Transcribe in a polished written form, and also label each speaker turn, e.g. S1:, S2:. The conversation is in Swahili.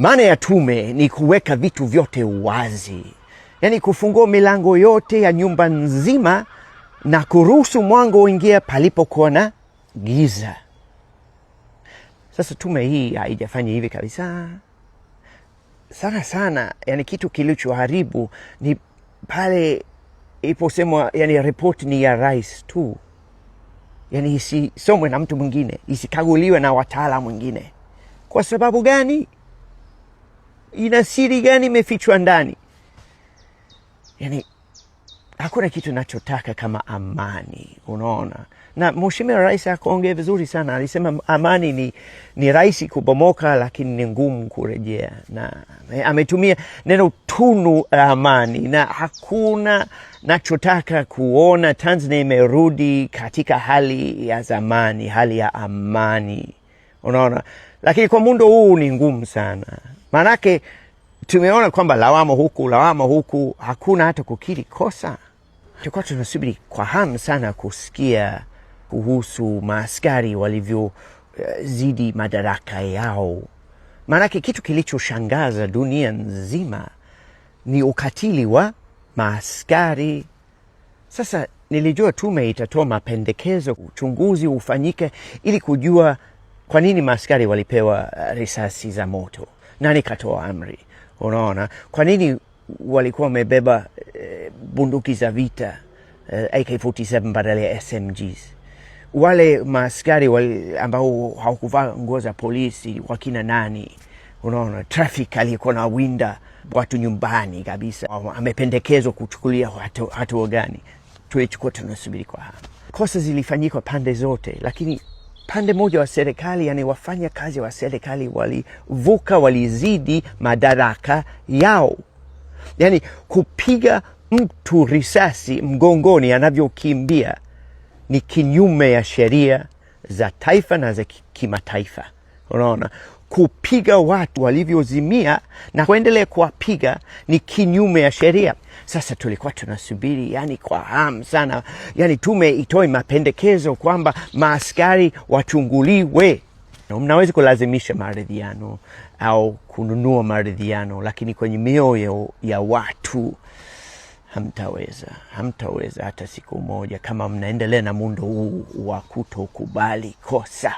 S1: Maana ya tume ni kuweka vitu vyote wazi, yaani kufungua milango yote ya nyumba nzima na kuruhusu mwanga uingie palipokuwa na giza. Sasa tume hii haijafanya hivi kabisa. Sana yani kitu kilichoharibu ni pale iposemwa yani ripoti ni ya rais tu, yani isisomwe na mtu mwingine, isikaguliwe na wataalamu wengine. Kwa sababu gani? Ina siri gani imefichwa ndani? Yani hakuna kitu nachotaka kama amani, unaona. Na Mheshimiwa Rais akaongea vizuri sana, alisema amani ni rahisi kubomoka lakini ni ngumu kurejea, na ametumia neno tunu amani, na hakuna nachotaka kuona Tanzania imerudi katika hali ya zamani, hali ya amani, unaona. Lakini kwa muundo huu ni ngumu sana, manake tumeona kwamba lawama huku, hakuna hata kukiri kosa. Tulikuwa tunasubiri kwa hamu sana kusikia kuhusu maaskari walivyozidi madaraka yao. Maanake kitu kilichoshangaza dunia nzima ni ukatili wa maaskari. Sasa nilijua tume itatoa mapendekezo, uchunguzi ufanyike ili kujua kwa nini maaskari walipewa risasi za moto, nani katoa amri, unaona. Kwa nini walikuwa wamebeba bunduki za vita AK-47 badala ya SMGs? Wale maaskari ambao hawakuvaa nguo za polisi wakina nani, unaona. Traffic aliyekuwa na winda watu nyumbani kabisa, amependekezwa kuchukulia hatua gani? Tulichukua tunasubiri kwa hamu. Kosa zilifanyika pande zote, lakini pande moja wa serikali, yani wafanya kazi wa serikali walizidi madaraka yao. Yani kupiga mtu risasi mgongoni anavyokimbia ni kinyume ya sheria za taifa na za kimataifa, unaona. Kupiga watu walivyozimia na kuendelea kuwapiga ni kinyume ya sheria. Sasa tulikuwa tunasubiri yani kwa hamu sana, yani tume itoe mapendekezo kwamba maaskari wachunguliwe. Mnaweza kulazimisha maridhiano au kununua maridhiano, lakini kwenye mioyo ya watu hamtaweza hata siku moja, kama mnaendelea na muundo huu wa kutokubali kosa.